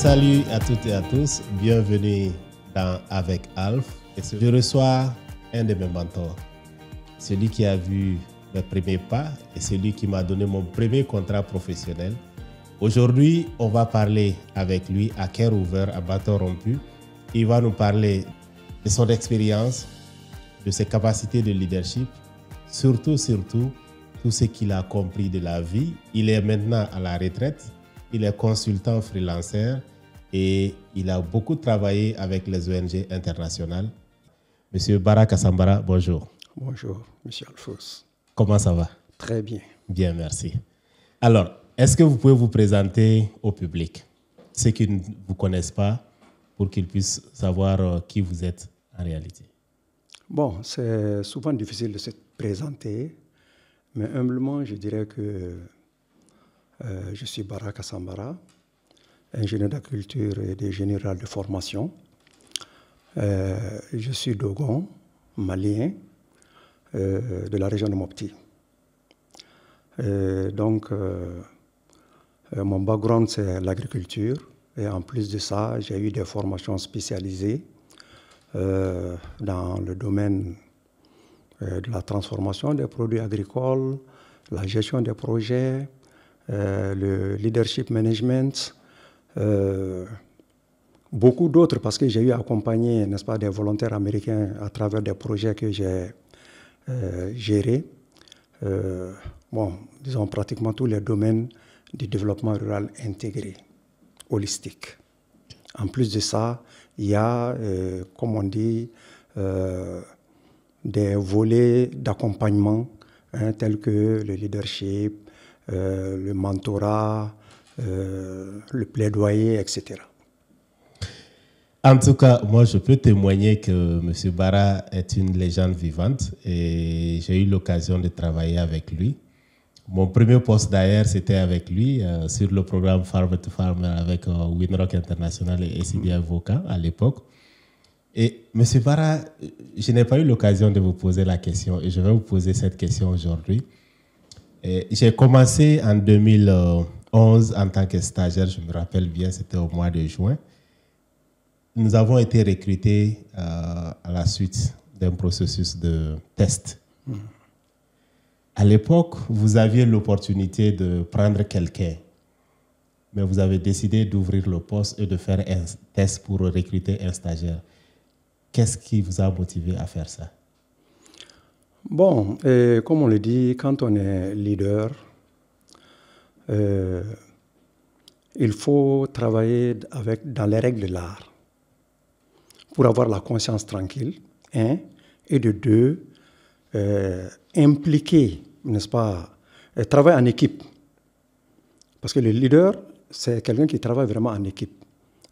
Salut à toutes et à tous, bienvenue dans Avec Alf. Je reçois un de mes mentors, celui qui a vu mes premiers pas et celui qui m'a donné mon premier contrat professionnel. Aujourd'hui, on va parler avec lui à cœur ouvert, à bâton rompu. Il va nous parler de son expérience, de ses capacités de leadership, surtout, tout ce qu'il a compris de la vie. Il est maintenant à la retraite, il est consultant freelancer et il a beaucoup travaillé avec les ONG internationales. Monsieur Bara Kassambara, bonjour. Bonjour, Monsieur Alphonse. Comment ça va? Très bien. Bien, merci. Alors, est-ce que vous pouvez vous présenter au public, ceux qui ne vous connaissent pas, pour qu'ils puissent savoir qui vous êtes en réalité? Bon, c'est souvent difficile de se présenter, mais humblement, je dirais que je suis Bara Kassambara, ingénieur d'agriculture et de général de formation. Je suis Dogon, malien, de la région de Mopti. Mon background, c'est l'agriculture. Et en plus de ça, j'ai eu des formations spécialisées dans le domaine de la transformation des produits agricoles, la gestion des projets, le leadership management, beaucoup d'autres, parce que j'ai eu à accompagner, n'est-ce pas, des volontaires américains à travers des projets que j'ai gérés. Disons pratiquement tous les domaines du développement rural intégré, holistique. En plus de ça, il y a, comme on dit, des volets d'accompagnement tels que le leadership, le mentorat, le plaidoyer, etc. En tout cas, moi, je peux témoigner que M. Bara est une légende vivante et j'ai eu l'occasion de travailler avec lui. Mon premier poste d'ailleurs, c'était avec lui sur le programme Farmer to Farmer avec Winrock International et SCB Avocat à l'époque. Et M. Bara, je n'ai pas eu l'occasion de vous poser la question et je vais vous poser cette question aujourd'hui. J'ai commencé en 2011 en tant que stagiaire, je me rappelle bien, c'était au mois de juin. Nous avons été recrutés à la suite d'un processus de test. À l'époque, vous aviez l'opportunité de prendre quelqu'un, mais vous avez décidé d'ouvrir le poste et de faire un test pour recruter un stagiaire. Qu'est-ce qui vous a motivé à faire ça? Bon, comme on le dit, quand on est leader, il faut travailler dans les règles de l'art pour avoir la conscience tranquille, un, et de deux, impliquer, n'est-ce pas, travailler en équipe. Parce que le leader, c'est quelqu'un qui travaille vraiment en équipe.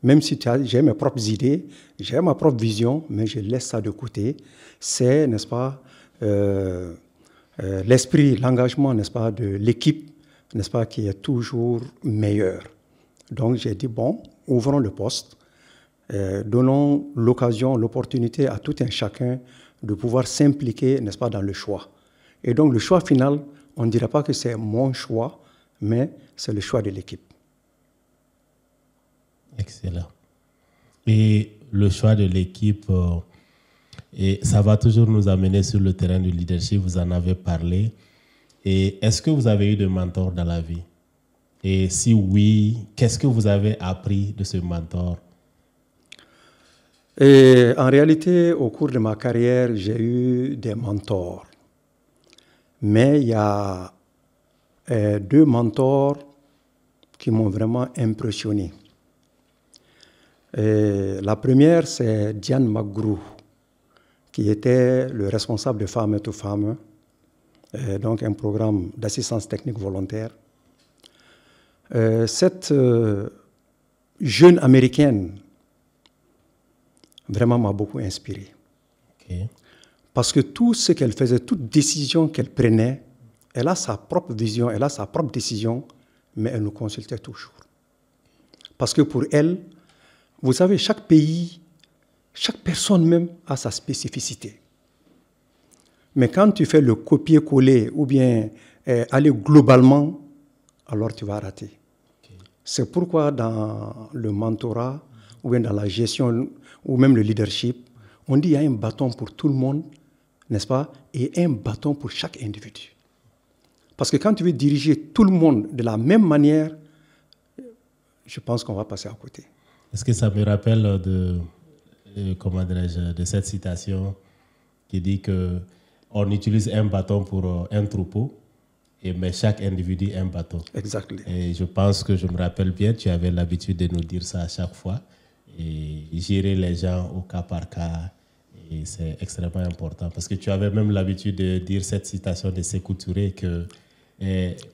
Même si j'ai mes propres idées, j'ai ma propre vision, mais je laisse ça de côté. C'est, n'est-ce pas, l'esprit, l'engagement, n'est-ce pas, de l'équipe, n'est-ce pas, qui est toujours meilleur. Donc j'ai dit, bon, ouvrons le poste, donnons l'occasion, l'opportunité à tout un chacun de pouvoir s'impliquer, n'est-ce pas, dans le choix. Et donc le choix final, on ne dirait pas que c'est mon choix, mais c'est le choix de l'équipe. Excellent. Et le choix de l'équipe, et ça va toujours nous amener sur le terrain du leadership, vous en avez parlé. Et est-ce que vous avez eu de mentors dans la vie? Et si oui, qu'est-ce que vous avez appris de ce mentor? Et en réalité, au cours de ma carrière, j'ai eu des mentors. Mais il y a deux mentors qui m'ont vraiment impressionné. La première, c'est Diane McGrew, qui était le responsable de Farmer to Farmer, donc un programme d'assistance technique volontaire. Cette jeune américaine vraiment m'a beaucoup inspiré. Okay. Parce que tout ce qu'elle faisait, toute décision qu'elle prenait, elle a sa propre vision, elle a sa propre décision, mais elle nous consultait toujours. Parce que pour elle, vous savez, chaque pays, chaque personne même a sa spécificité. Mais quand tu fais le copier-coller ou bien aller globalement, alors tu vas rater. Okay. C'est pourquoi dans le mentorat, ou bien dans la gestion, ou même le leadership, on dit qu'il y a un bâton pour tout le monde, n'est-ce pas, et un bâton pour chaque individu. Parce que quand tu veux diriger tout le monde de la même manière, je pense qu'on va passer à côté. Est-ce que ça me rappelle comment dirais-je, de cette citation qui dit qu'on utilise un bâton pour un troupeau, mais chaque individu a un bâton. Exactement. Et je pense que je me rappelle bien, tu avais l'habitude de nous dire ça à chaque fois. Et gérer les gens au cas par cas, et c'est extrêmement important. Parce que tu avais même l'habitude de dire cette citation de Sékou Touré que...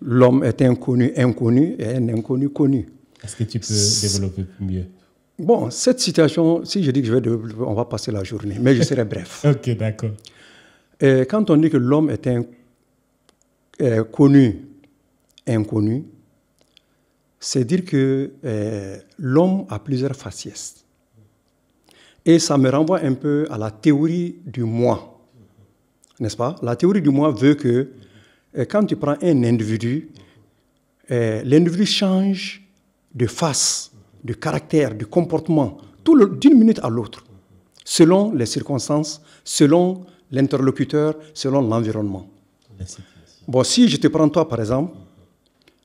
l'homme est un connu inconnu et un inconnu connu. Est-ce que tu peux développer mieux? Bon, cette citation, si je dis que je vais développer, on va passer la journée, mais je serai bref. Ok, d'accord. Quand on dit que l'homme est un connu inconnu, c'est dire que l'homme a plusieurs faciès. Et ça me renvoie un peu à la théorie du moi, n'est-ce pas? La théorie du moi veut que quand tu prends un individu, l'individu change de face, de caractère, de comportement, d'une minute à l'autre, selon les circonstances, selon l'interlocuteur, selon l'environnement. Bon, si je te prends toi, par exemple,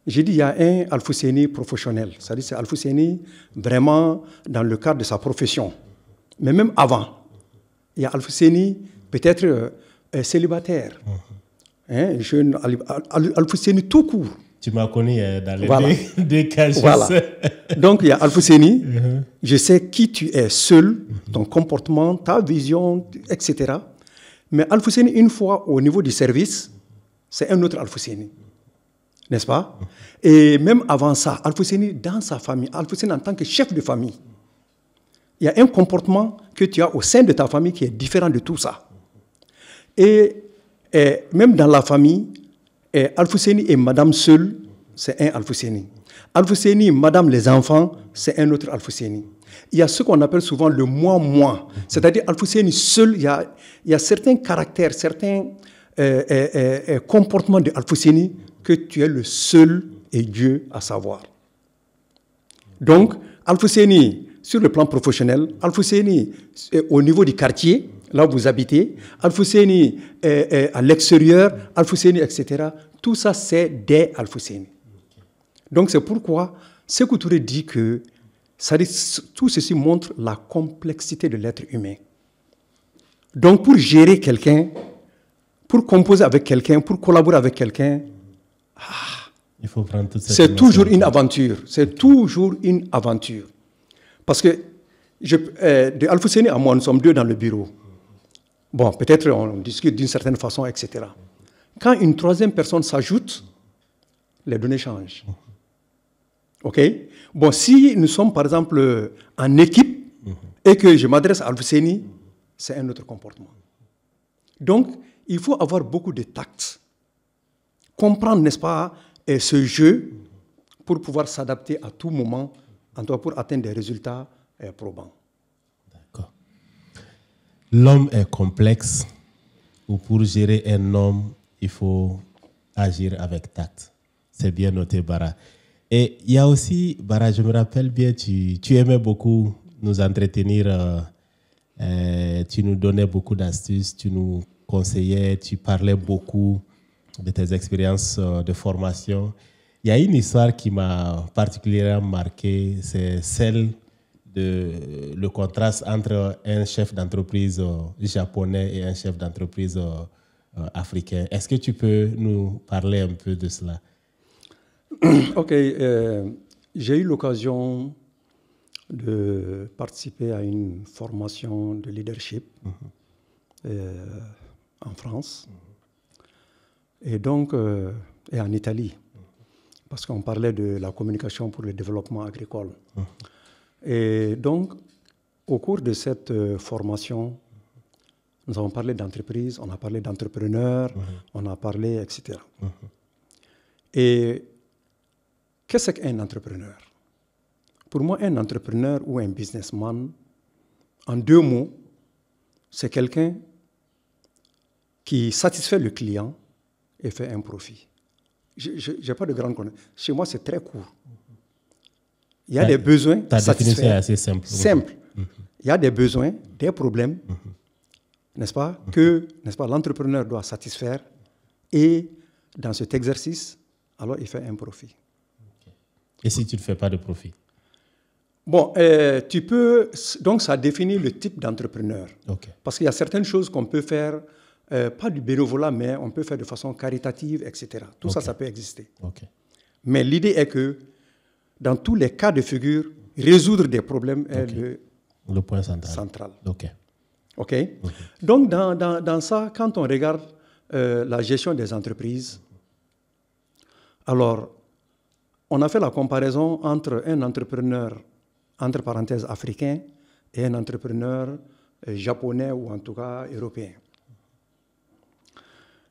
j'ai dit il y a un Alfousseni professionnel, c'est-à-dire c'est Alfousseni vraiment dans le cadre de sa profession. Mais même avant, il y a Alfousseni peut-être célibataire, jeune Alfousseni tout court. Tu m'as connu dans les deux cas. Voilà. Donc il y a Alfousseni, je sais qui tu es seul, ton comportement, ta vision, etc. Mais Alfousseni, une fois au niveau du service, c'est un autre Alfousseni. N'est-ce pas? Et même avant ça, Alfousseni dans sa famille, Alfousseni en tant que chef de famille, il y a un comportement que tu as au sein de ta famille qui est différent de tout ça. Et même dans la famille, Alfousseni et madame seule, c'est un Alfousseni. Alfousseni, madame les enfants, c'est un autre Alfousseni. Il y a ce qu'on appelle souvent le moi-moi. C'est-à-dire Alfousseni seul, il y a certains caractères, certains comportements de Alfousseni que tu es le seul et Dieu à savoir. Donc, Alfousseni, sur le plan professionnel, Alfousseni au niveau du quartier, là où vous habitez, Alfousseni à l'extérieur, Alfousseni, etc. Tout ça, c'est des Alfousseni. Donc, c'est pourquoi Sékou Touré dit que tout ceci montre la complexité de l'être humain. Donc, pour gérer quelqu'un, pour composer avec quelqu'un, pour collaborer avec quelqu'un, il faut prendre toute cette c'est toujours une aventure. C'est toujours une aventure. Parce que de Alfousseni à moi, nous sommes deux dans le bureau. Bon, peut-être on discute d'une certaine façon, etc. Quand une troisième personne s'ajoute, les données changent. OK? Bon, si nous sommes, par exemple, en équipe et que je m'adresse à Alfousseni, c'est un autre comportement. Donc, il faut avoir beaucoup de tact. Comprendre, n'est-ce pas, ce jeu pour pouvoir s'adapter à tout moment, en tout cas pour atteindre des résultats probants. D'accord. L'homme est complexe, ou pour gérer un homme, il faut agir avec tact. C'est bien noté, Bara. Et il y a aussi, Bara, je me rappelle bien, tu aimais beaucoup nous entretenir, tu nous donnais beaucoup d'astuces, tu nous conseillais, tu parlais beaucoup de tes expériences de formation. Il y a une histoire qui m'a particulièrement marqué, c'est celle de le contraste entre un chef d'entreprise japonais et un chef d'entreprise africain. Est-ce que tu peux nous parler un peu de cela? Ok, j'ai eu l'occasion de participer à une formation de leadership en France et donc et en Italie, parce qu'on parlait de la communication pour le développement agricole. Et donc, au cours de cette formation, nous avons parlé d'entreprise, on a parlé d'entrepreneurs, on a parlé, etc. Et qu'est-ce qu'un entrepreneur? Pour moi, un entrepreneur ou un businessman, en deux mots, c'est quelqu'un qui satisfait le client et fait un profit. Je n'ai pas de grande connaissance. Chez moi, c'est très court. Il y a des besoins ta définition est assez simple. Simple. Il y a des besoins, des problèmes, n'est-ce pas, que l'entrepreneur doit satisfaire. Et dans cet exercice, alors il fait un profit. Et si tu ne fais pas de profit? Bon, tu peux... Donc, ça définit le type d'entrepreneur. Okay. Parce qu'il y a certaines choses qu'on peut faire, pas du bénévolat, mais on peut faire de façon caritative, etc. Tout ça, ça peut exister. Okay. Mais l'idée est que, dans tous les cas de figure, résoudre des problèmes est le point central. OK. Donc, dans ça, quand on regarde la gestion des entreprises, alors, on a fait la comparaison entre un entrepreneur, entre parenthèses, africain, et un entrepreneur japonais ou en tout cas européen.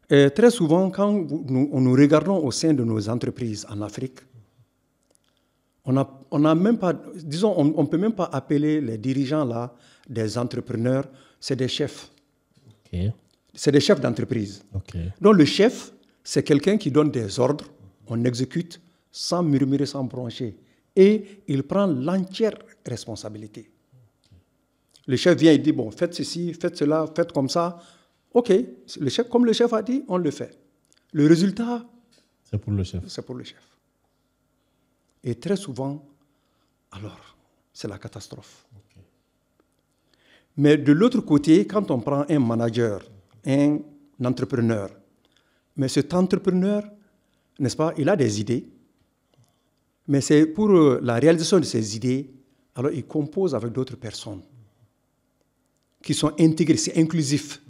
Et très souvent, quand nous regardons au sein de nos entreprises en Afrique, on n'a même pas, disons, on ne peut même pas appeler les dirigeants là des entrepreneurs, c'est des chefs. Okay. C'est des chefs d'entreprise. Okay. Donc le chef, c'est quelqu'un qui donne des ordres, on exécute sans murmurer, sans broncher. Et il prend l'entière responsabilité. Le chef vient et dit, bon, faites ceci, faites cela, faites comme ça. OK, le chef, comme le chef a dit, on le fait. Le résultat, c'est pour le chef. C'est pour le chef. Et très souvent, alors, c'est la catastrophe. Okay. Mais de l'autre côté, quand on prend un manager, un entrepreneur, mais cet entrepreneur, n'est-ce pas, il a des idées, mais c'est pour la réalisation de ces idées, alors il compose avec d'autres personnes qui sont intégrées, c'est inclusif.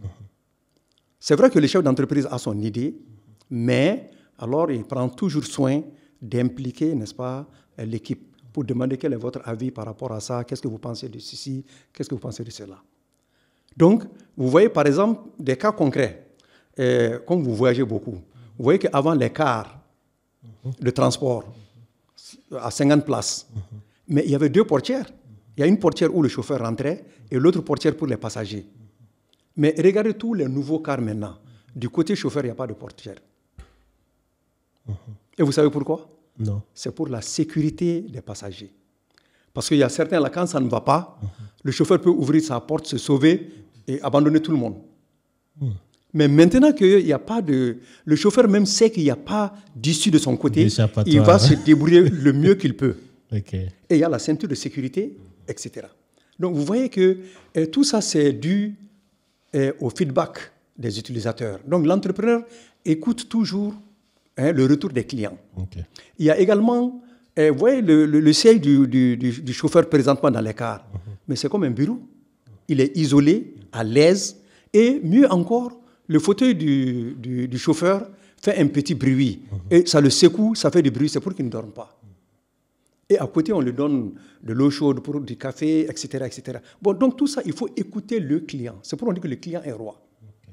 C'est vrai que le chef d'entreprise a son idée, mais alors il prend toujours soin d'impliquer, n'est-ce pas, l'équipe pour demander quel est votre avis par rapport à ça, qu'est-ce que vous pensez de ceci, qu'est-ce que vous pensez de cela. Donc, vous voyez par exemple des cas concrets, comme vous voyagez beaucoup, vous voyez qu'avant les cars de transport, à 50 places, mais il y avait deux portières. Il y a une portière où le chauffeur rentrait et l'autre portière pour les passagers. Mais regardez tous les nouveaux cars maintenant. Du côté chauffeur, il n'y a pas de portière. Et vous savez pourquoi? Non. C'est pour la sécurité des passagers. Parce qu'il y a certains, là, quand ça ne va pas, le chauffeur peut ouvrir sa porte, se sauver et abandonner tout le monde. Mais maintenant qu'il n'y a pas de... Le chauffeur même sait qu'il n'y a pas d'issue de son côté, il va se débrouiller le mieux qu'il peut. Okay. Et il y a la ceinture de sécurité, etc. Donc vous voyez que tout ça, c'est dû au feedback des utilisateurs. Donc l'entrepreneur écoute toujours le retour des clients. Okay. Il y a également, vous voyez le siège du chauffeur présentement dans les cars, mais c'est comme un bureau. Il est isolé, à l'aise, et mieux encore, le fauteuil du chauffeur fait un petit bruit. Et ça le secoue, ça fait du bruit, c'est pour qu'il ne dorme pas. Et à côté, on lui donne de l'eau chaude pour du café, etc., etc. Bon, donc tout ça, il faut écouter le client. C'est pour on dit que le client est roi. Okay.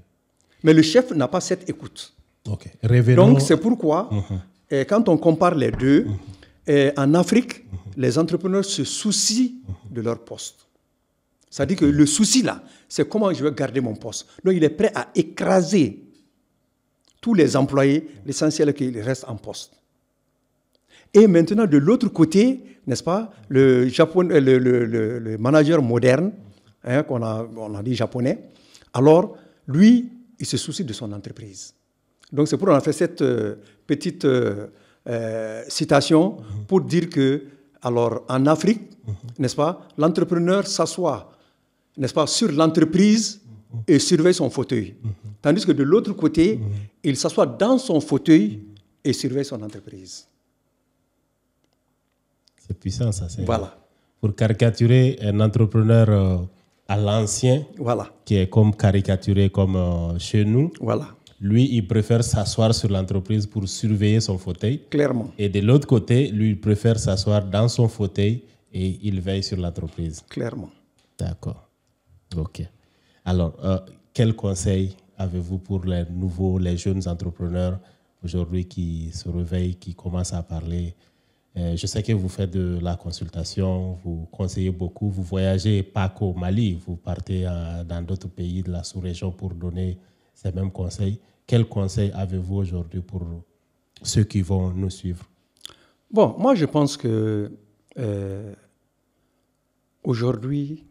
Mais le chef n'a pas cette écoute. Okay. Donc c'est pourquoi, quand on compare les deux, en Afrique, les entrepreneurs se soucient de leur poste. C'est-à-dire que le souci là, c'est comment je vais garder mon poste. Donc il est prêt à écraser tous les employés, l'essentiel est qu'ils restent en poste. Et maintenant, de l'autre côté, n'est-ce pas, le manager moderne, on a dit japonais, alors, lui, il se soucie de son entreprise. Donc, c'est pour on a fait cette petite citation pour dire que, alors, en Afrique, n'est-ce pas, l'entrepreneur s'assoit, n'est-ce pas, sur l'entreprise et surveille son fauteuil. Tandis que de l'autre côté, il s'assoit dans son fauteuil et surveille son entreprise. C'est puissant, ça. Voilà. Pour caricaturer un entrepreneur à l'ancien, voilà, qui est comme caricaturé comme chez nous, voilà. Lui, il préfère s'asseoir sur l'entreprise pour surveiller son fauteuil. Clairement. Et de l'autre côté, lui, il préfère s'asseoir dans son fauteuil et il veille sur l'entreprise. Clairement. D'accord. OK. Alors, quel conseil avez-vous pour les jeunes entrepreneurs aujourd'hui qui se réveillent, qui commencent à parler? Je sais que vous faites de la consultation, vous conseillez beaucoup, vous voyagez pas qu'au Mali, vous partez dans d'autres pays de la sous-région pour donner ces mêmes conseils. Quels conseils avez-vous aujourd'hui pour ceux qui vont nous suivre? Bon, moi je pense que Aujourd'hui,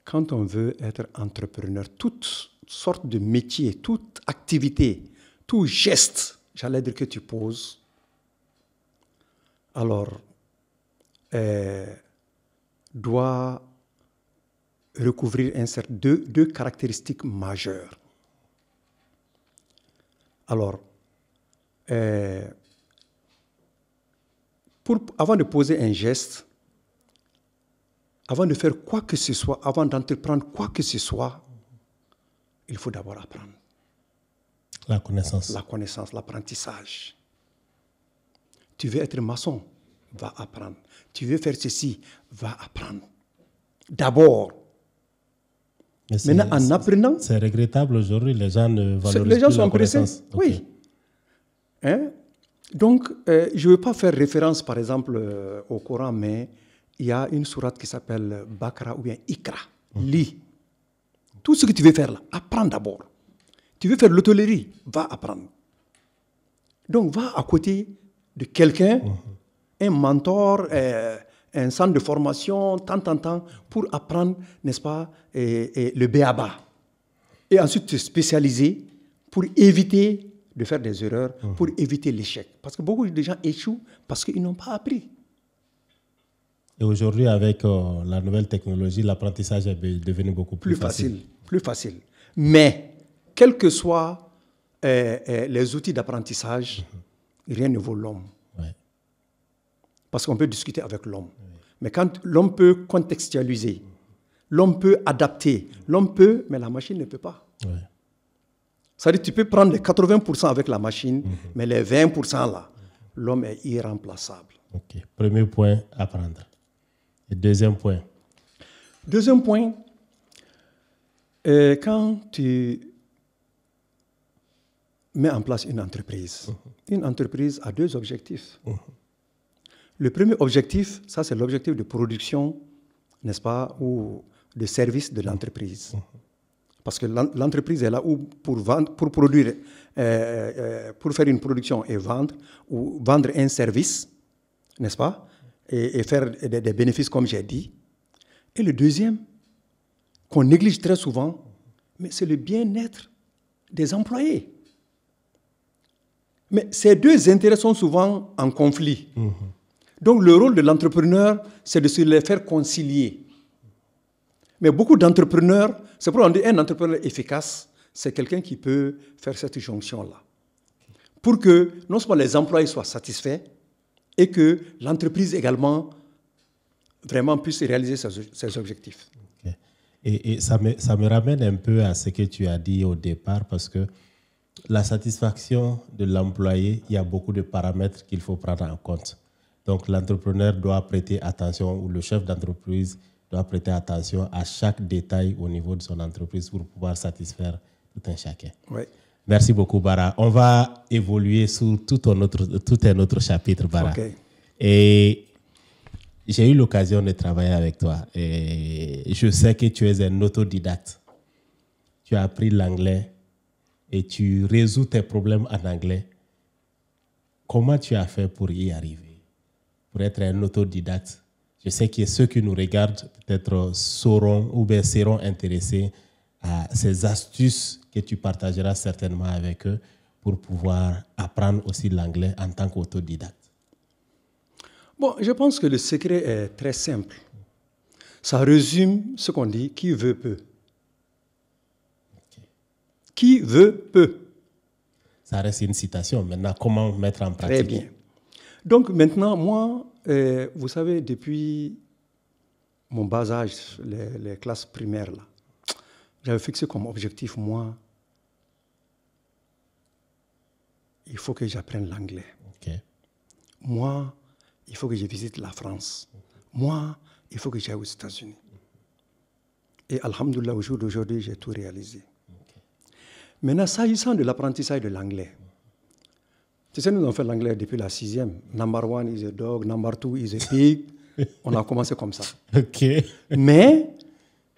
quand on veut être entrepreneur, toutes sortes de métiers, toute activité, tout geste, j'allais dire que tu poses, alors, doit recouvrir deux caractéristiques majeures. Alors, avant de poser un geste, avant de faire quoi que ce soit, avant d'entreprendre quoi que ce soit, il faut d'abord apprendre. La connaissance. La connaissance, l'apprentissage. Tu veux être maçon, va apprendre. Tu veux faire ceci, va apprendre. D'abord. Maintenant, en apprenant... C'est regrettable aujourd'hui, les gens ne valorisent les gens plus sont la pressés, connaissance. oui. Okay. Hein? Donc, je ne veux pas faire référence, par exemple, au Coran, mais il y a une sourate qui s'appelle Bakra ou bien Ikra. Lis. Tout ce que tu veux faire là, apprends d'abord. Tu veux faire l'hôtellerie, va apprendre. Donc, va à côté de quelqu'un, un mentor, un centre de formation, tant, pour apprendre, n'est-ce pas, le B.A.B.A. Et ensuite te spécialiser pour éviter de faire des erreurs, pour éviter l'échec. Parce que beaucoup de gens échouent parce qu'ils n'ont pas appris. Et aujourd'hui, avec la nouvelle technologie, l'apprentissage est devenu beaucoup plus facile. Plus facile. Mais, quels que soient les outils d'apprentissage, rien ne vaut l'homme. Ouais. Parce qu'on peut discuter avec l'homme. Mais quand l'homme peut contextualiser, l'homme peut adapter, l'homme peut, mais la machine ne peut pas. Ouais. C'est-à-dire que tu peux prendre les 80% avec la machine, mais les 20% là, l'homme est irremplaçable. Ok. Premier point, apprendre. Et deuxième point. Deuxième point, quand tu mets en place une entreprise a deux objectifs. Le premier objectif, ça c'est l'objectif de production, n'est-ce pas, ou de service de l'entreprise. Parce que l'entreprise est là où pour vendre, pour produire, pour faire une production et vendre, ou vendre un service, n'est-ce pas, et faire des bénéfices comme j'ai dit. Et le deuxième, qu'on néglige très souvent, mais c'est le bien-être des employés. Mais ces deux intérêts sont souvent en conflit. Donc le rôle de l'entrepreneur, c'est de se les faire concilier. Mais beaucoup d'entrepreneurs, c'est pour on dit un entrepreneur efficace, c'est quelqu'un qui peut faire cette jonction-là. Pour que non seulement les employés soient satisfaits, et que l'entreprise également vraiment puisse réaliser ses objectifs. Okay. Et ça me ramène un peu à ce que tu as dit au départ, parce que la satisfaction de l'employé, il y a beaucoup de paramètres qu'il faut prendre en compte. Donc l'entrepreneur doit prêter attention, ou le chef d'entreprise doit prêter attention à chaque détail au niveau de son entreprise pour pouvoir satisfaire tout un chacun. Oui. Merci beaucoup, Bara. On va évoluer sur tout un autre chapitre, Bara. Okay. Et j'ai eu l'occasion de travailler avec toi. Et je sais que tu es un autodidacte. Tu as appris l'anglais et tu résous tes problèmes en anglais. Comment tu as fait pour y arriver, pour être un autodidacte? Je sais que ceux qui nous regardent peut-être sauront ou bien seront intéressés à ces astuces que tu partageras certainement avec eux pour pouvoir apprendre aussi l'anglais en tant qu'autodidacte. Bon, je pense que le secret est très simple. Ça résume ce qu'on dit, qui veut peut. Okay. Qui veut peut. Ça reste une citation. Maintenant, comment mettre en pratique? Très bien. Donc maintenant, moi, vous savez, depuis mon bas âge, les classes primaires, là, j'avais fixé comme objectif, moi, il faut que j'apprenne l'anglais. Okay. Moi, il faut que je visite la France. Moi, il faut que j'aille aux États-Unis. Et alhamdoulilah, au jour d'aujourd'hui, j'ai tout réalisé. Okay. Maintenant, s'agissant de l'apprentissage de l'anglais, tu sais, nous avons fait l'anglais depuis la 6e. Number one is a dog, number two is a pig. On a commencé comme ça. Okay. Mais,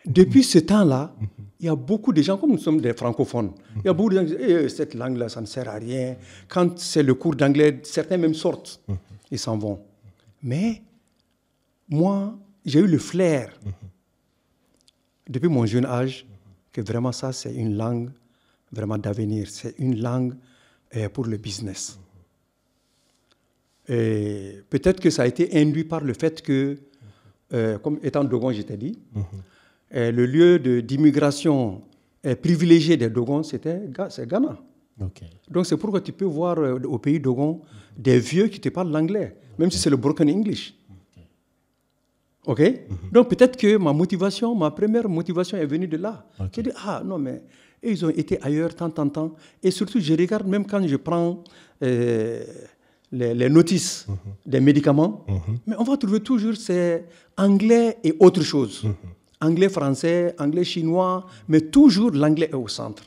depuis ce temps-là, il y a beaucoup de gens, comme nous sommes des francophones, il y a beaucoup de gens qui disent cette langue-là, ça ne sert à rien. Quand c'est le cours d'anglais, certains même sortent, ils s'en vont. Mais moi, j'ai eu le flair, depuis mon jeune âge, que vraiment ça, c'est une langue vraiment d'avenir. C'est une langue pour le business. Et peut-être que ça a été induit par le fait que, comme étant Dogon, je t'ai dit, le lieu d'immigration privilégié des Dogons, c'est Ghana. Okay. Donc c'est pourquoi tu peux voir au pays Dogon des vieux qui te parlent l'anglais, même si c'est le broken English. OK? Donc peut-être que ma première motivation est venue de là. J'ai dit, ah non, mais ils ont été ailleurs tant. Et surtout, je regarde, même quand je prends les notices des médicaments, mais on va trouver toujours c'est anglais et autre chose. Anglais, français, anglais, chinois, mais toujours l'anglais est au centre.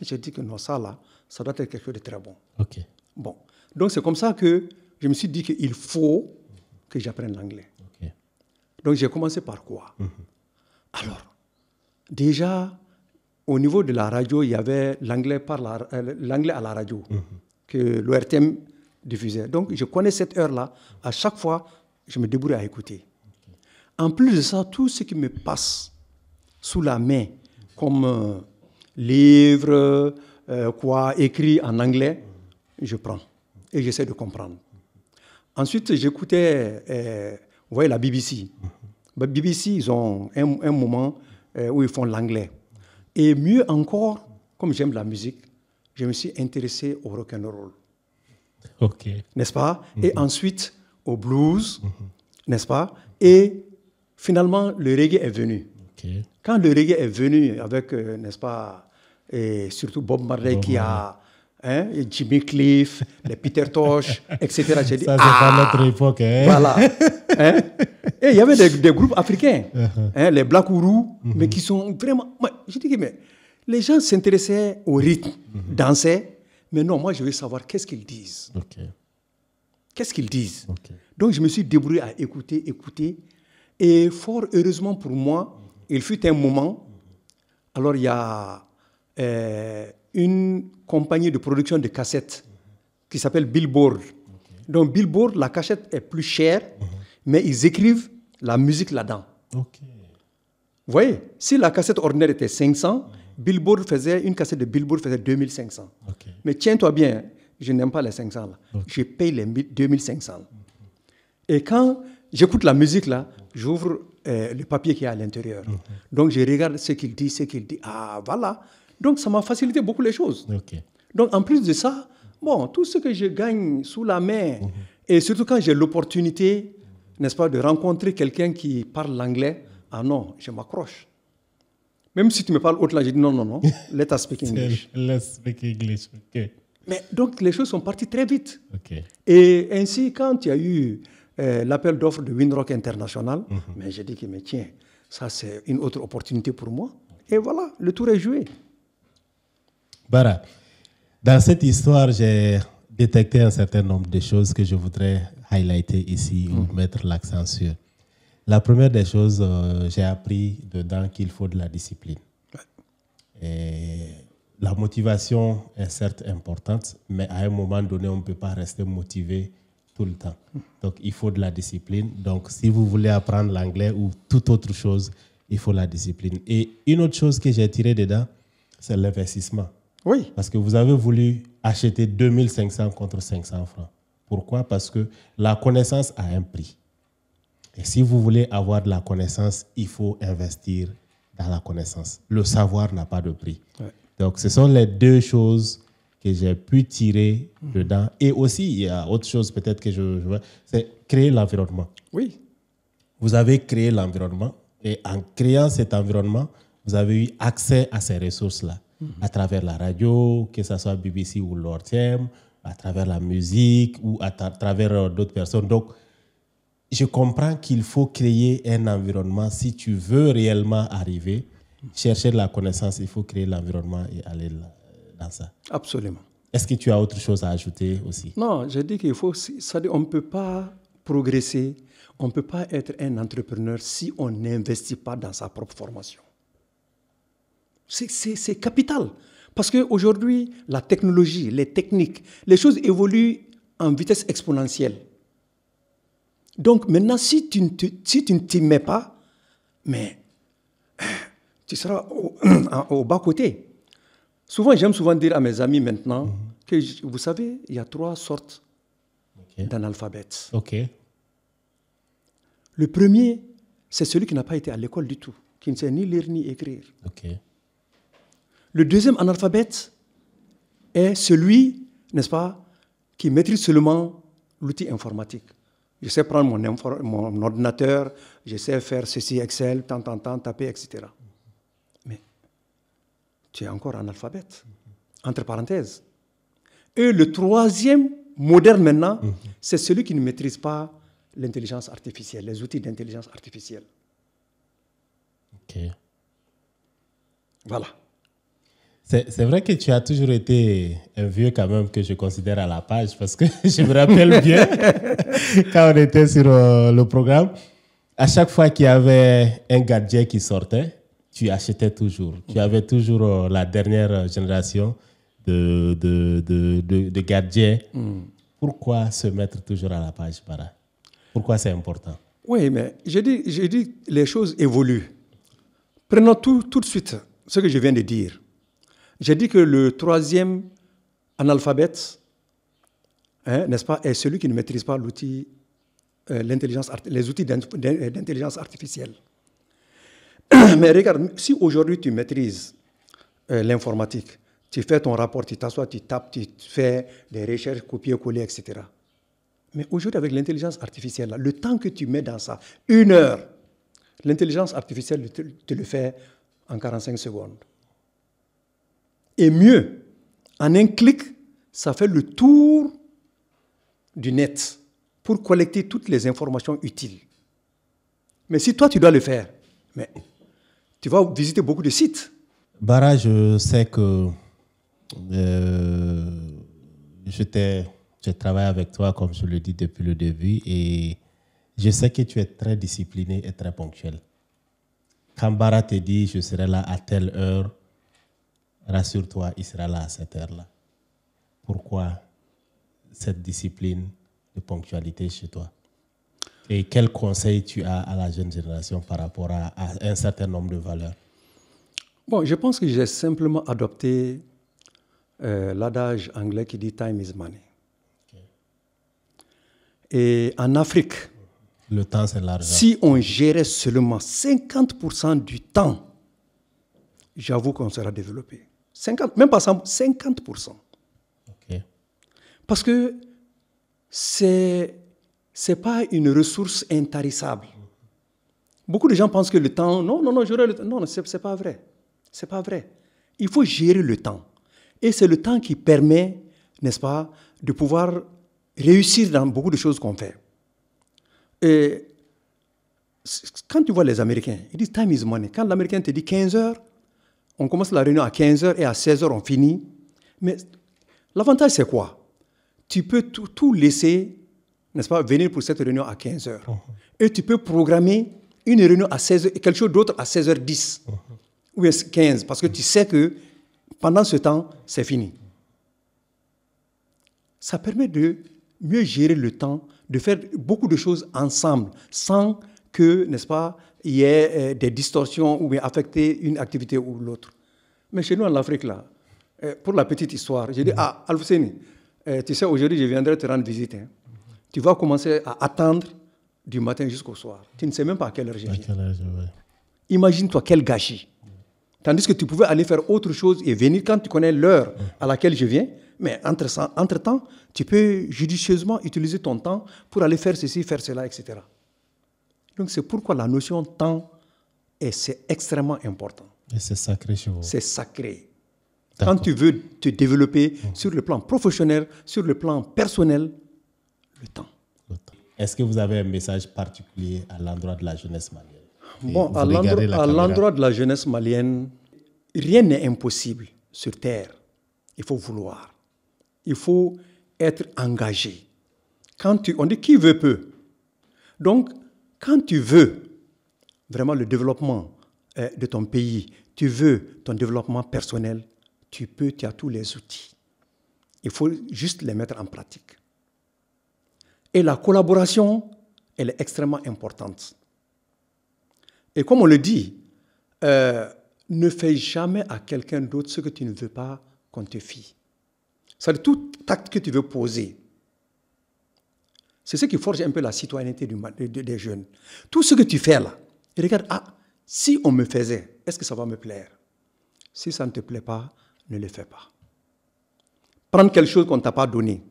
J'ai dit que non, ça là, ça doit être quelque chose de très bon. Bon. Donc c'est comme ça que je me suis dit qu'il faut que j'apprenne l'anglais. Donc j'ai commencé par quoi? Alors, déjà, au niveau de la radio, il y avait l'anglais à la radio que l'ORTM diffusait. Donc je connais cette heure-là. À chaque fois, je me débrouille à écouter. En plus de ça, tout ce qui me passe sous la main, comme livres, écrit en anglais, je prends et j'essaie de comprendre. Ensuite, j'écoutais, vous voyez, la BBC. BBC, ils ont un moment où ils font l'anglais. Et mieux encore, comme j'aime la musique, je me suis intéressé au rock'n'roll. N'est-ce pas? Et ensuite, au blues, n'est-ce pas? Et finalement, le reggae est venu. Quand le reggae est venu avec, n'est-ce pas, et surtout Bob Marley qui a et Jimmy Cliff, les Peter Tosh, etc. J'ai dit, ça, c'est pas notre époque. Voilà. Et il y avait des groupes africains, les Black Ourou, mais qui sont vraiment... Je dis que mais, les gens s'intéressaient au rythme, dansaient, mais non, moi je veux savoir qu'est-ce qu'ils disent. Qu'est-ce qu'ils disent. Donc je me suis débrouillé à écouter. Et fort heureusement pour moi, il fut un moment, alors il y a une compagnie de production de cassettes qui s'appelle Billboard. Donc Billboard, la cassette est plus chère, mais ils écrivent la musique là-dedans. Vous voyez, si la cassette ordinaire était 500, une cassette de Billboard faisait 2500. Mais tiens-toi bien, je n'aime pas les 500 là. Je paye les 2500. Et quand j'écoute la musique là, j'ouvre le papier qui est à l'intérieur. Donc je regarde ce qu'il dit, Ah, voilà. Donc ça m'a facilité beaucoup les choses. Donc en plus de ça, bon, tout ce que je gagne sous la main, et surtout quand j'ai l'opportunité, n'est-ce pas, de rencontrer quelqu'un qui parle l'anglais, ah non, je m'accroche. Même si tu me parles autre langue, je dis non, let us speak English. Let's speak English, Mais donc les choses sont parties très vite. Et ainsi, quand il y a eu l'appel d'offres de Windrock International, mais j'ai dit que, mais tiens, ça c'est une autre opportunité pour moi. Et voilà, le tour est joué. Bara, dans cette histoire, j'ai détecté un certain nombre de choses que je voudrais highlighter ici ou mettre l'accent sur. La première des choses, j'ai appris dedans qu'il faut de la discipline. Et la motivation est certes importante, mais à un moment donné, on ne peut pas rester motivé tout le temps. Donc, il faut de la discipline. Donc, si vous voulez apprendre l'anglais ou toute autre chose, il faut la discipline. Et une autre chose que j'ai tirée dedans, c'est l'investissement. Oui. Parce que vous avez voulu acheter 2500 contre 500 francs. Pourquoi? Parce que la connaissance a un prix. Et si vous voulez avoir de la connaissance, il faut investir dans la connaissance. Le savoir n'a pas de prix. Donc, ce sont les deux choses que j'ai pu tirer dedans. Et aussi, il y a autre chose peut-être que je vois, c'est créer l'environnement. Oui. Vous avez créé l'environnement et en créant cet environnement, vous avez eu accès à ces ressources-là à travers la radio, que ce soit BBC ou l'ORTM, à travers la musique ou à travers d'autres personnes. Donc, je comprends qu'il faut créer un environnement. Si tu veux réellement arriver, chercher de la connaissance, il faut créer l'environnement et aller dans ça. Absolument. Est-ce que tu as autre chose à ajouter aussi? Non, je dis qu'il faut... on ne peut pas progresser, on ne peut pas être un entrepreneur si on n'investit pas dans sa propre formation. C'est capital. Parce qu'aujourd'hui, la technologie, les techniques, les choses évoluent en vitesse exponentielle. Donc maintenant, si tu ne t'y mets pas, mais tu seras au bas-côté. J'aime souvent dire à mes amis maintenant que, vous savez, il y a 3 sortes d'analphabètes. Le premier, c'est celui qui n'a pas été à l'école du tout, qui ne sait ni lire ni écrire. Le deuxième analphabète est celui, n'est-ce pas, qui maîtrise seulement l'outil informatique. Je sais prendre mon ordinateur, je sais faire ceci, Excel, taper, etc. Mais tu es encore analphabète, entre parenthèses. Et le troisième, moderne maintenant, c'est celui qui ne maîtrise pas l'intelligence artificielle, les outils d'intelligence artificielle. Voilà. C'est vrai que tu as toujours été un vieux quand même que je considère à la page parce que je me rappelle bien quand on était sur le programme, à chaque fois qu'il y avait un gadget qui sortait, tu achetais toujours. Tu avais toujours la dernière génération de gadgets. Pourquoi se mettre toujours à la page, Bara? Pourquoi c'est important? Oui, mais j'ai dit les choses évoluent. Prenons tout de suite ce que je viens de dire. J'ai dit que le troisième analphabète, n'est-ce pas, est celui qui ne maîtrise pas l'outil, les outils d'intelligence artificielle. Mais regarde, si aujourd'hui tu maîtrises l'informatique, tu fais ton rapport, tu t'assois, tu tapes, tu fais des recherches, copier-coller, etc. Mais aujourd'hui, avec l'intelligence artificielle, le temps que tu mets dans ça, 1 heure, l'intelligence artificielle te le fait en 45 secondes. Et mieux, en un clic, ça fait le tour du net pour collecter toutes les informations utiles. Mais si toi, tu dois le faire, mais tu vas visiter beaucoup de sites. Bara, je sais que j'ai travaillé avec toi, comme je le dis depuis le début, et je sais que tu es très discipliné et très ponctuel. Quand Bara te dit, je serai là à telle heure, rassure-toi, il sera là à cette heure-là. Pourquoi cette discipline de ponctualité chez toi? Et quel conseil tu as à la jeune génération par rapport à un certain nombre de valeurs? Bon, je pense que j'ai simplement adopté l'adage anglais qui dit « time is money ». Et en Afrique, le temps, c'est l'argent. Si on gérait seulement 50% du temps, j'avoue qu'on sera développé. 50, même pas 50%. Parce que c'est pas une ressource intarissable. Beaucoup de gens pensent que le temps, non, j'aurai le temps. Non, c'est pas vrai. C'est pas vrai. Il faut gérer le temps. Et c'est le temps qui permet, n'est-ce pas, de pouvoir réussir dans beaucoup de choses qu'on fait. Et quand tu vois les Américains, ils disent time is money. Quand l'Américain te dit 15 heures, on commence la réunion à 15 heures et à 16 heures, on finit. Mais l'avantage, c'est quoi? Tu peux tout laisser, n'est-ce pas, venir pour cette réunion à 15 heures. Et tu peux programmer une réunion à 16 heures et quelque chose d'autre à 16h10 ou à 15, parce que tu sais que pendant ce temps, c'est fini. Ça permet de mieux gérer le temps, de faire beaucoup de choses ensemble, sans que, n'est-ce pas, il y ait des distorsions ou bien affecter une activité ou l'autre. Mais chez nous, en Afrique, là, pour la petite histoire, j'ai dit, Alfousseni, tu sais, aujourd'hui, je viendrai te rendre visite. Hein. Tu vas commencer à attendre du matin jusqu'au soir. Tu ne sais même pas à quelle heure je viens. Imagine-toi quel gâchis. Tandis que tu pouvais aller faire autre chose et venir quand tu connais l'heure à laquelle je viens. Mais entre-temps, tu peux judicieusement utiliser ton temps pour aller faire ceci, faire cela, etc. Donc, c'est pourquoi la notion de temps, c'est extrêmement important. Et c'est sacré chez vous. C'est sacré. Quand tu veux te développer sur le plan professionnel, sur le plan personnel, le temps. Est-ce que vous avez un message particulier à l'endroit de la jeunesse malienne? Bon, à l'endroit de la jeunesse malienne, rien n'est impossible sur Terre. Il faut vouloir. Il faut être engagé. On dit qui veut peut. Donc, quand tu veux vraiment le développement de ton pays, tu veux ton développement personnel, tu as tous les outils. Il faut juste les mettre en pratique. Et la collaboration, elle est extrêmement importante. Et comme on le dit, ne fais jamais à quelqu'un d'autre ce que tu ne veux pas qu'on te fie. C'est-à-dire tout acte que tu veux poser. C'est ce qui forge un peu la citoyenneté des jeunes. Tout ce que tu fais là, et regarde, si on me faisait, est-ce que ça va me plaire? Si ça ne te plaît pas, ne le fais pas. Prendre quelque chose qu'on ne t'a pas donné.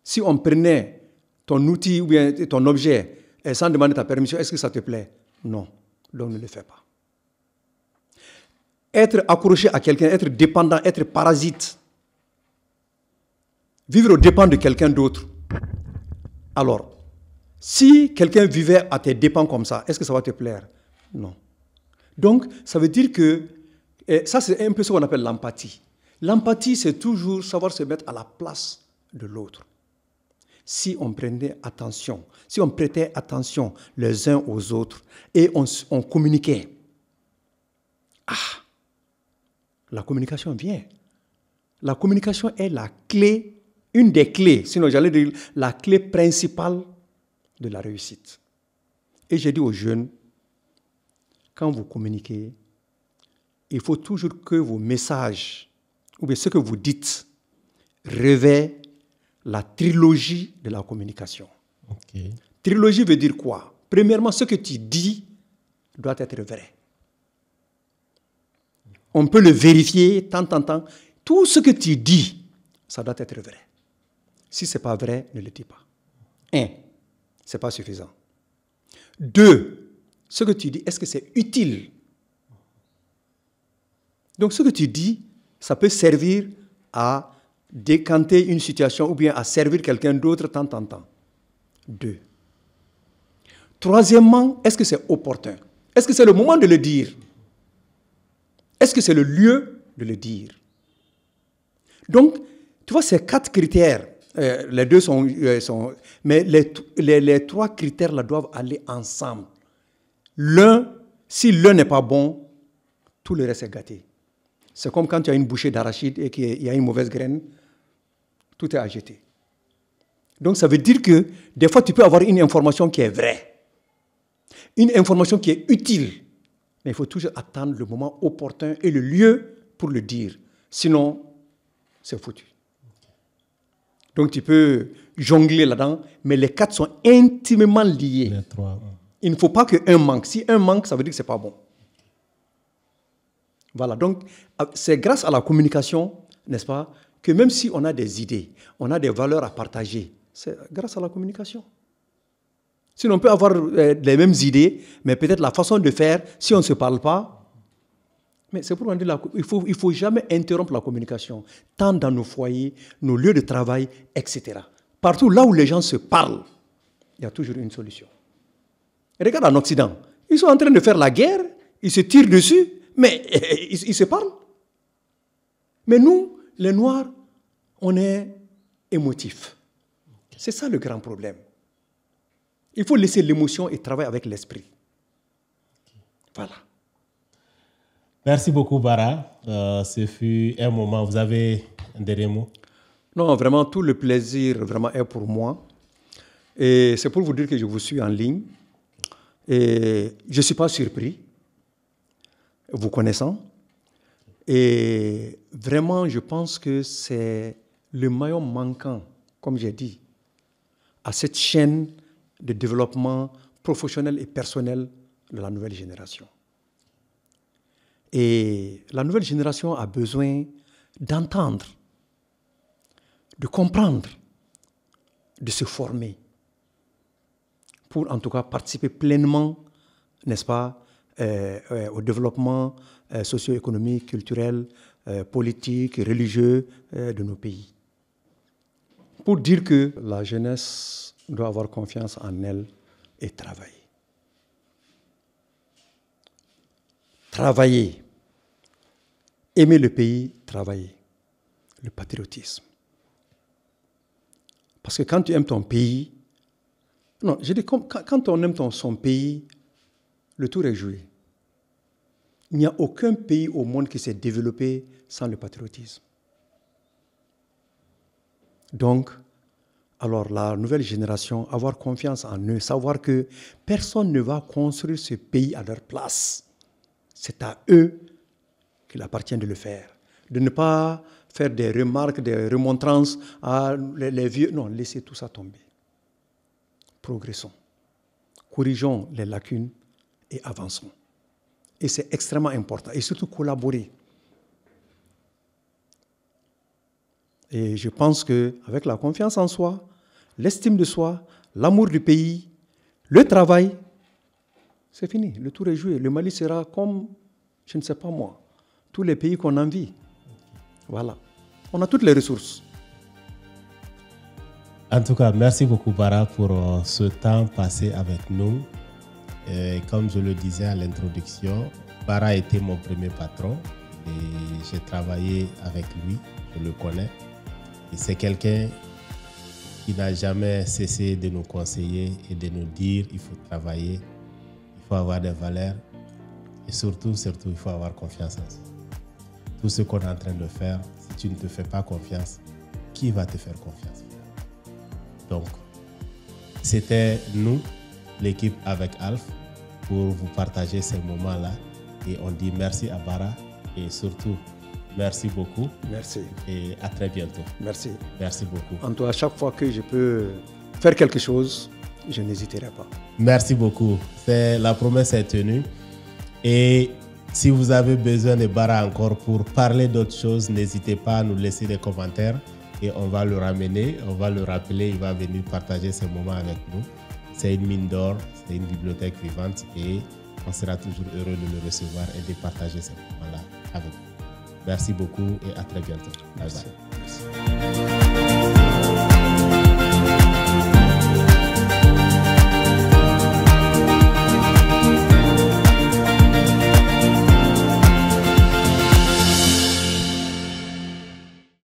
Si on prenait ton outil ou bien ton objet sans demander ta permission, est-ce que ça te plaît? Non, donc ne le fais pas. Être accroché à quelqu'un, être dépendant, être parasite, vivre aux dépens de quelqu'un d'autre. Alors, si quelqu'un vivait à tes dépens comme ça, est-ce que ça va te plaire? Non. Donc, ça veut dire que, ça c'est un peu ce qu'on appelle l'empathie. L'empathie, c'est toujours savoir se mettre à la place de l'autre. Si on prenait attention, si on prêtait attention les uns aux autres et on communiquait, la communication vient. La communication est la clé, une des clés, sinon j'allais dire la clé principale de la réussite. Et j'ai dit aux jeunes, quand vous communiquez, il faut toujours que vos messages, ou bien ce que vous dites, revêt la trilogie de la communication. Okay. Trilogie veut dire quoi? Premièrement, ce que tu dis doit être vrai. On peut le vérifier tant. Tout ce que tu dis, ça doit être vrai. Si ce n'est pas vrai, ne le dis pas. 1, ce n'est pas suffisant. 2, ce que tu dis, est-ce que c'est utile? Donc ce que tu dis, ça peut servir à décanter une situation ou bien à servir quelqu'un d'autre tant. 2. Troisièmement, est-ce que c'est opportun? Est-ce que c'est le moment de le dire? Est-ce que c'est le lieu de le dire? Donc, tu vois, ces 4 critères, les 2 sont mais les 3 critères-là doivent aller ensemble. Si l'un n'est pas bon, tout le reste est gâté. C'est comme quand tu as une bouchée d'arachide et qu'il y a une mauvaise graine, tout est à jeter. Donc, ça veut dire que des fois, tu peux avoir une information qui est vraie, une information qui est utile, mais il faut toujours attendre le moment opportun et le lieu pour le dire. Sinon, c'est foutu. Donc, tu peux jongler là-dedans, mais les 4 sont intimement liés. Les 3. Il ne faut pas qu'un manque. Si un manque, ça veut dire que ce n'est pas bon. Voilà, donc c'est grâce à la communication, n'est-ce pas, que même si on a des idées, on a des valeurs à partager, c'est grâce à la communication. Sinon, on peut avoir les mêmes idées, mais peut-être la façon de faire, si on ne se parle pas, mais c'est pourquoi on dit il faut jamais interrompre la communication, tant dans nos foyers, nos lieux de travail, etc. Partout là où les gens se parlent, il y a toujours une solution. Et regarde en Occident, ils sont en train de faire la guerre, ils se tirent dessus, mais ils se parlent. Mais nous, les Noirs, on est émotifs. C'est ça le grand problème. Il faut laisser l'émotion et travailler avec l'esprit. Voilà. Merci beaucoup, Bara. Ce fut un moment. Vous avez un dernier mot? Non, vraiment, tout le plaisir vraiment est pour moi. Et c'est pour vous dire que je vous suis en ligne. Et je ne suis pas surpris, vous connaissant. Et vraiment, je pense que c'est le maillon manquant, comme j'ai dit, à cette chaîne de développement professionnel et personnel de la nouvelle génération. Et la nouvelle génération a besoin d'entendre, de comprendre, de se former, pour en tout cas participer pleinement, n'est-ce pas, au développement socio-économique, culturel, politique, religieux de nos pays. Pour dire que la jeunesse doit avoir confiance en elle et travailler. Travailler. Aimer le pays, travailler. Le patriotisme. Parce que quand tu aimes ton pays, non, je dis quand on aime son pays, le tour est joué. Il n'y a aucun pays au monde qui s'est développé sans le patriotisme. Donc, alors la nouvelle génération, avoir confiance en eux, savoir que personne ne va construire ce pays à leur place. C'est à eux qu'il appartient de le faire. De ne pas faire des remarques, des remontrances à les vieux. Non, laissez tout ça tomber. Progressons. Corrigeons les lacunes et avançons. Et c'est extrêmement important. Et surtout collaborer. Et je pense qu'avec la confiance en soi, l'estime de soi, l'amour du pays, le travail, c'est fini. Le tour est joué. Le Mali sera comme, je ne sais pas moi, tous les pays qu'on envie. Voilà. On a toutes les ressources. En tout cas, merci beaucoup, Bara, pour ce temps passé avec nous. Et comme je le disais à l'introduction, Bara était mon premier patron et j'ai travaillé avec lui, je le connais. Et c'est quelqu'un qui n'a jamais cessé de nous conseiller et de nous dire il faut travailler, il faut avoir des valeurs et surtout, il faut avoir confiance en soi. Tout ce qu'on est en train de faire, si tu ne te fais pas confiance, qui va te faire confiance? Donc, c'était nous, l'équipe avec Alf, pour vous partager ces moments-là. Et on dit merci à Bara et surtout, merci beaucoup. Merci. Et à très bientôt. Merci. Merci beaucoup. En tout cas, à chaque fois que je peux faire quelque chose, je n'hésiterai pas. Merci beaucoup. La promesse est tenue. Et si vous avez besoin de Bara encore pour parler d'autres choses, n'hésitez pas à nous laisser des commentaires et on va le ramener, on va le rappeler, il va venir partager ces moments avec nous. C'est une mine d'or, c'est une bibliothèque vivante et on sera toujours heureux de le recevoir et de partager ces moments-là avec vous. Merci beaucoup et à très bientôt. Bye bye. Merci.